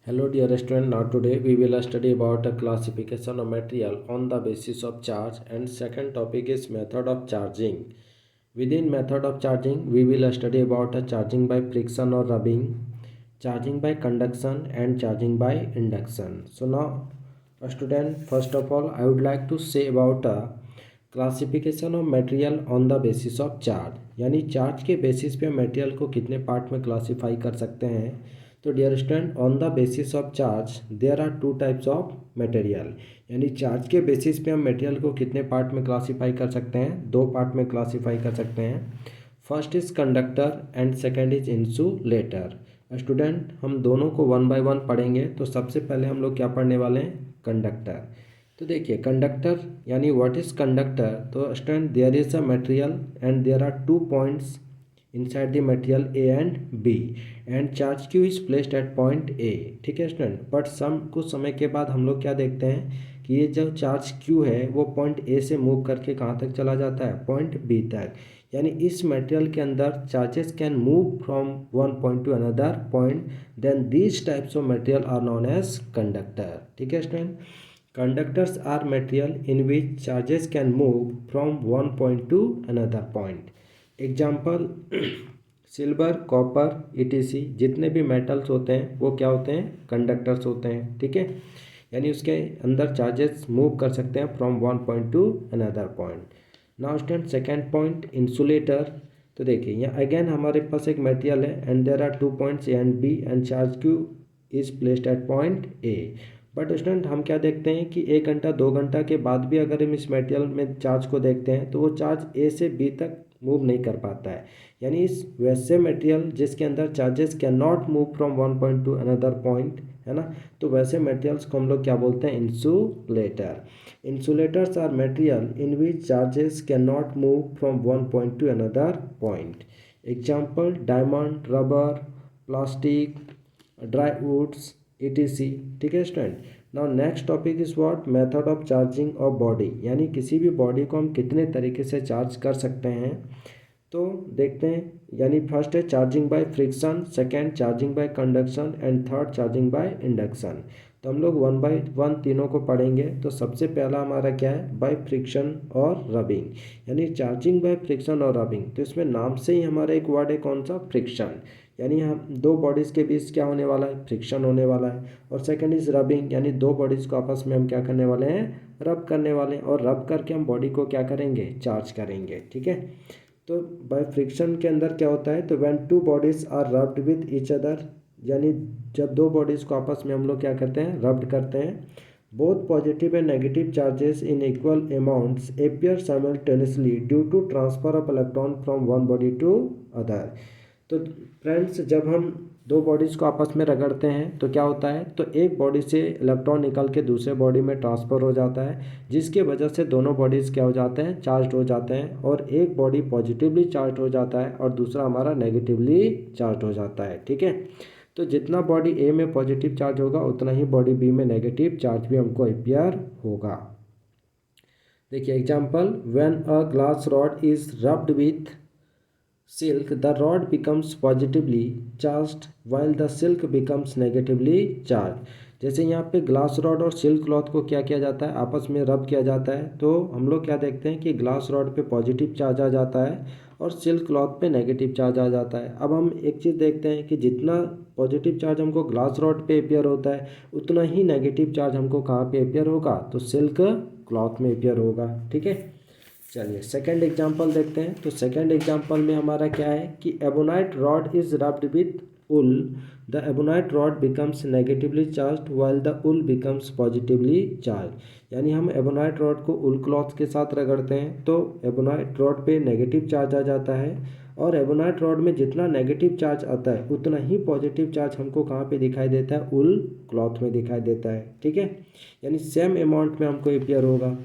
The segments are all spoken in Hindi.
Hello dear student, now today we will study about a classification of material on the basis of charge, and second topic is method of charging. Within method of charging we will study about a charging by friction or rubbing, charging by conduction and charging by induction. So now student, first of all I would like to say about a classification of material on the basis of charge, यानी चार्ज के बेसिस पे मटेरियल को कितने पार्ट में क्लासिफाई कर सकते हैं। तो dear student, on the basis of charge there are two types of material, यानी चार्ज के बेसिस पे हम मटेरियल को कितने पार्ट में क्लासिफाई कर सकते हैं, दो पार्ट में क्लासिफाई कर सकते हैं। First is conductor and second is insulator. Student, हम दोनों को वन बाय वन पढ़ेंगे। तो सबसे पहले हम लोग क्या पढ़ने वाले हैं, कंडक्टर। तो देखिए कंडक्टर यानी व्हाट इज कंडक्टर। तो student, there is a material and there are two points inside the material A and B and charge Q is placed at point A। ठीक है स्टूडेंट, बट कुछ समय के बाद हम लोग क्या देखते हैं कि ये जो चार्ज Q है वो पॉइंट A से मूव करके कहाँ तक चला जाता है, पॉइंट B तक। यानी इस मटेरियल के अंदर charges can move from one point to another point, then these types of material are known as conductor. ठीक है student, conductors are material in which charges can move from one point to another point. Example silver, copper etc, जितने भी मेटल्स होते हैं वो क्या होते हैं, कंडक्टर्स होते हैं। ठीक है, यानी उसके अंदर चार्जेस मूव कर सकते हैं from one point to another point. Now student, second point insulator. तो देखिए यहाँ अगेन हमारे पास एक मटेरियल है and there are two points A and B and charge Q is placed at point A. But student, हम क्या देखते हैं कि 1 घंटा 2 घंटा के बाद भी अगर हम इस मटेरियल में चार्ज को देखते हैं तो वो चार्ज ए से बी तक मूव नहीं कर पाता है। यानी इस वैसे मटेरियल जिसके अंदर charges can not move from one point to another point, है ना, तो वैसे मटेरियल्स को हम लोग क्या बोलते हैं, insulator. Insulators are material in which charges can not move from one point to another point. Example diamond, rubber, plastic, dry woods etc. ठीक है student, now next topic is what, method of charging of body, यानी किसी भी बॉडी को हम कितने तरीके से चार्ज कर सकते हैं। तो देखते हैं, यानी फर्स्ट है charging by friction, second charging by conduction and third charging by induction. तो हम लोग वन बाय वन तीनों को पढ़ेंगे। तो सबसे पहला हमारा क्या है, बाय फ्रिक्शन और रबिंग, यानी चार्जिंग बाय फ्रिक्शन और रबिंग। तो इसमें नाम से ही हमारा एक वर्ड है कौन सा, फ्रिक्शन, यानी हम दो बॉडीज़ के बीच क्या होने वाला है, फ्रिक्शन होने वाला है। और सेकंड इज रबिंग, यानी दो बॉडीज़ को आपस में हम क्या करने वाले हैं, रब करने वाले हैं, और रब करके हम बॉडी को क्या करेंगे, चार्ज करेंगे। ठीक है, तो बाय फ्रिक्शन के अंदर क्या होता है, तो when two bodies are rubbed with each other, यानी जब दो बॉडीज़ को आपस में हम लोग क्या करते हैं, रब्ड करते हैं, both positive and negative charges in equal amounts appear simultaneously due to transfer of electron from one body to other. तो फ्रेंड्स, जब हम दो बॉडीज़ को आपस में रगड़ते हैं तो क्या होता है, तो एक बॉडी से इलेक्ट्रॉन निकल के दूसरे बॉडी में ट्रांसफ़र हो जाता है, जिसके वजह से दोनों बॉडीज़ क्या हो जाते हैं, चार्ज हो जाते हैं, और एक बॉडी पॉजिटिवली चार्ज हो जाता है और दूसरा हमारा नेगेटिवली चार्ज हो जाता है। ठीक है, तो जितना बॉडी ए में पॉजिटिव चार्ज होगा उतना ही बॉडी बी में नेगेटिव चार्ज भी हमको अपीयर होगा। देखिए example, when a glass rod is rubbed with silk, the rod becomes positively charged while the silk becomes negatively charged। जैसे यहाँ पे ग्लास रॉड और सिल्क क्लॉथ को क्या किया जाता है, आपस में रब किया जाता है, तो हम लोग क्या देखते हैं कि ग्लास रॉड पे पॉजिटिव चार्ज आ जाता है और सिल्क क्लॉथ पे नेगेटिव चार्ज आ जाता है। अब हम एक चीज़ देखते हैं कि जितना पॉजिटिव चार्ज हमको ग्लास रॉड पे अपियर होता है उतना ही नेगेटिव चार्ज हमको कहाँ पे अपियर होगा, तो सिल्क क्लॉथ में अपियर होगा। ठीक है, चलिए सेकंड एग्जांपल देखते हैं। तो सेकंड एग्जांपल में हमारा क्या है कि ebonite rod is rubbed with ul, the ebonite rod becomes negatively charged while the ul becomes positively charge. यानी हम एबोनाइट रॉड को उल क्लॉथ के साथ रगड़ते हैं तो एबोनाइट रॉड पे नेगेटिव चार्ज आ जाता है, और एबोनाइट रॉड में जितना नेगेटिव चार्ज आता है उतना ही पॉजिटिव चार्ज हमको कहाँ पे दिखाई देता है, उल क्लॉथ में दिखाई देता है। ठीक है, यानी सेम अमाउंट में हमको अपियर होगा।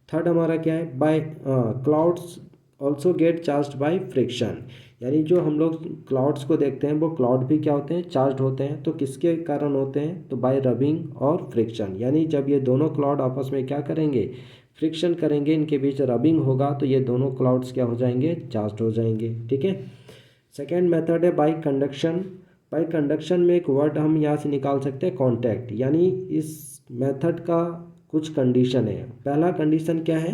थर्ड हमारा क्या है, by clouds also get charge by friction, यानी जो हम लोग क्लाउड्स को देखते हैं वो क्लाउड भी क्या होते हैं, चार्ज होते हैं। तो किसके कारण होते हैं, तो बाय रबिंग और फ्रिक्शन, यानी जब ये दोनों क्लाउड आपस में क्या करेंगे, फ्रिक्शन करेंगे, इनके बीच रबिंग होगा तो ये दोनों क्लाउड्स क्या हो जाएंगे, चार्ज हो जाएंगे। ठीक है, सेकेंड मेथड है बाय कंडक्शन। बाई कंडक्शन में एक वर्ड हम यहाँ से निकाल सकते हैं कॉन्टैक्ट, यानी इस मेथड का कुछ कंडीशन है। पहला कंडीशन क्या है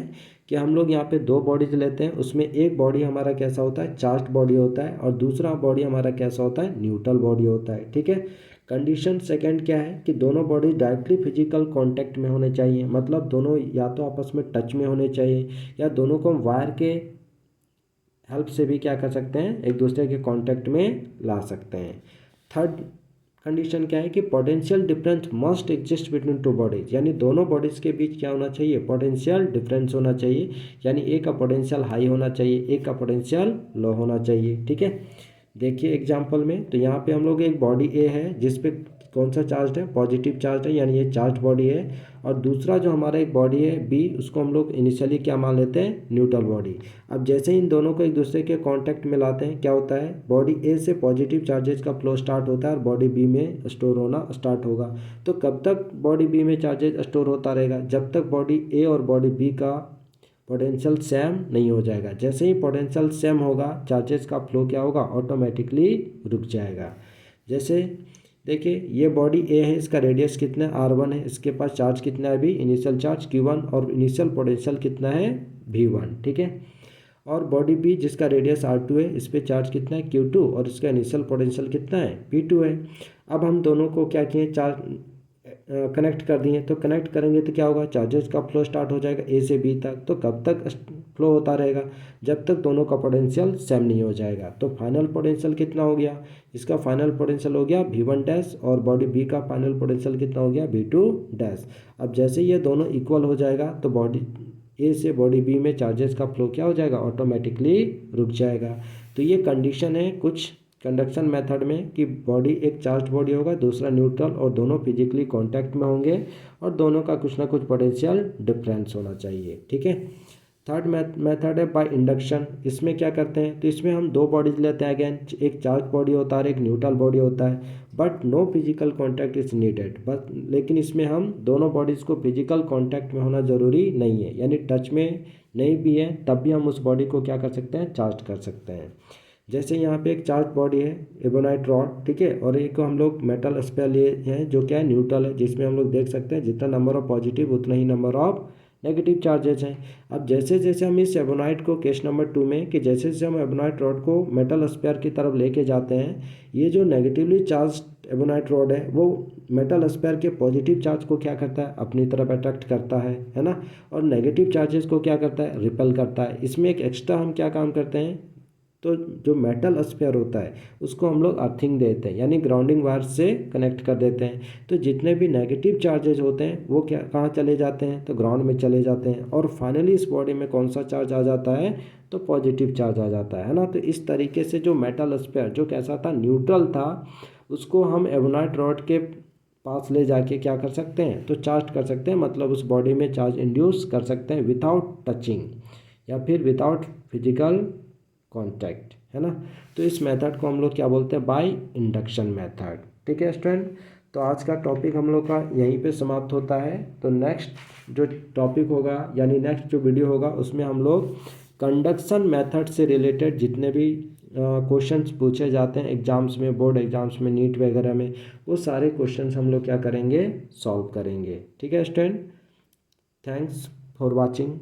कि हम लोग यहाँ पे दो बॉडीज लेते हैं, उसमें एक बॉडी हमारा कैसा होता है, चार्ज्ड बॉडी होता है, और दूसरा बॉडी हमारा कैसा होता है, न्यूट्रल बॉडी होता है। ठीक है। कंडीशन सेकंड क्या है कि दोनों बॉडी डायरेक्टली फिजिकल कांटेक्ट में होने चाहिए, मतलब दोनों या तो आपस में टच में होने चाहिए या दोनों को हम वायर के हेल्प से भी क्या कर सकते हैं, एक दूसरे के कांटेक्ट में ला सकते हैं। थर्ड कंडीशन क्या है कि potential difference must exist between two bodies, यानी दोनों बॉडीज के बीच क्या होना चाहिए, पोटेंशियल डिफरेंस होना चाहिए, यानी एक का पोटेंशियल हाई होना चाहिए, एक का पोटेंशियल लो होना चाहिए। ठीक है। देखिए एग्जांपल में, तो यहाँ पे हम लोग एक बॉडी ए है जिस पे कौन सा चार्ज है, पॉजिटिव चार्ज है, यानी ये चार्ज बॉडी है। और दूसरा जो हमारा एक बॉडी है बी, उसको हम लोग इनिशियली क्या मान लेते हैं, न्यूट्रल बॉडी। अब जैसे इन दोनों को एक दूसरे के कांटेक्ट में लाते हैं, क्या होता है, बॉडी ए से पॉजिटिव चार्जेस का फ्लो स्टार्ट होता है और बॉडी बी में स्टोर होना स्टार्ट होगा। तो कब तक बॉडी बी में चार्जेस स्टोर होता रहेगा, जब तक बॉडी ए और बॉडी बी का पोटेंशियल सेम नहीं हो जाएगा। जैसे ही पोटेंशियल सेम होगा, चार्जेस का फ्लो क्या होगा, ऑटोमेटिकली रुक जाएगा। जैसे देखिए ये बॉडी ए है, इसका रेडियस कितना है, r1 है, इसके पास चार्ज कितना है अभी, इनिशियल चार्ज q1, और इनिशियल पोटेंशियल कितना है, v1। ठीक है। और बॉडी बी जिसका रेडियस r2 है, इस पर चार्ज कितना है, q2, और इसका इनिशियल पोटेंशियल कितना है, p2 है। अब हम दोनों को क्या किए, चार्ज कनेक्ट कर दिए, तो कनेक्ट करेंगे तो क्या होगा, चार्जेस का फ्लो स्टार्ट हो जाएगा ए से बी तक। तो कब तक फ्लो होता रहेगा, जब तक दोनों का पोटेंशियल सेम नहीं हो जाएगा। तो फाइनल पोटेंशियल कितना हो गया, इसका फाइनल पोटेंशियल हो गया v1 डैश, और बॉडी बी का फाइनल पोटेंशियल कितना हो गया, v2 डैश। अब जैसे ये दोनों इक्वल हो जाएगा, तो बॉडी ए से बॉडी बी में चार्जेस का फ्लो क्या हो जाएगा, ऑटोमेटिकली रुक जाएगा। तो ये कंडीशन है कुछ कंडक्शन मेथड में कि बॉडी एक चार्ज बॉडी होगा, दूसरा न्यूट्रल, और दोनों फिजिकली कांटेक्ट में होंगे, और दोनों का कुछ ना कुछ पोटेंशियल डिफरेंस होना चाहिए। ठीक है। थर्ड मेथड है बाय इंडक्शन। इसमें क्या करते हैं, तो इसमें हम दो बॉडीज लेते हैं, अगेन एक चार्ज बॉडी होता है और एक न्यूट्रल बॉडी होता है, but no physical contact is needed. बस लेकिन इसमें हम दोनों बॉडीज़ को फिजिकल कांटेक्ट में होना ज़रूरी नहीं है, यानी टच में नहीं भी है तब भी हम उस बॉडी को क्या कर सकते हैं, चार्ज कर सकते हैं। जैसे यहाँ पे एक चार्ज बॉडी है एबोनाइट रॉड, ठीक है, और एक हम लोग मेटल स्पेयर लिए हैं जो क्या है, न्यूट्रल है, जिसमें हम लोग देख सकते हैं जितना नंबर ऑफ पॉजिटिव उतना ही नंबर ऑफ नेगेटिव चार्जेस हैं। अब जैसे जैसे हम इस एबोनाइट को केस नंबर 2 में, कि जैसे जैसे हम एबोनाइट रॉड को मेटल स्पेयर की तरफ लेके जाते हैं, ये जो नेगेटिवली चार्ज एबोनाइट रॉड है वो मेटल स्पेयर के पॉजिटिव चार्ज को क्या करता है, अपनी तरफ अट्रैक्ट करता है ना, और नेगेटिव चार्जेस को क्या करता है, रिपेल करता है। इसमें एक एक्स्ट्रा हम क्या काम करते हैं, तो जो मेटल स्फीयर होता है उसको हम लोग अर्थिंग देते हैं, यानी ग्राउंडिंग वायर से कनेक्ट कर देते हैं। तो जितने भी नेगेटिव चार्जेज होते हैं वो क्या कहाँ चले जाते हैं, तो ग्राउंड में चले जाते हैं, और फाइनली इस बॉडी में कौन सा चार्ज आ जाता है, तो पॉजिटिव चार्ज आ जाता है ना। तो इस तरीके से जो मेटल स्फीयर जो कैसा था, न्यूट्रल था, उसको हम एबोनाइट रॉड के पास ले जाके क्या कर सकते हैं, तो चार्ज कर सकते हैं, मतलब उस बॉडी में चार्ज इंड्यूस कर सकते हैं विदाउट टचिंग या फिर विदाउट फिजिकल कॉन्टैक्ट, है ना। तो इस मेथड को हम लोग क्या बोलते हैं, बाय इंडक्शन मेथड। ठीक है स्टूडेंट, तो आज का टॉपिक हम लोग का यहीं पे समाप्त होता है। तो नेक्स्ट जो टॉपिक होगा, यानी नेक्स्ट जो वीडियो होगा, उसमें हम लोग कंडक्शन मेथड से रिलेटेड जितने भी क्वेश्चंस पूछे जाते हैं एग्जाम्स में, बोर्ड एग्जाम्स में, नीट वगैरह में, वो सारे क्वेश्चंस हम लोग क्या करेंगे, सॉल्व करेंगे। ठीक है स्टूडेंट, थैंक्स फॉर वॉचिंग।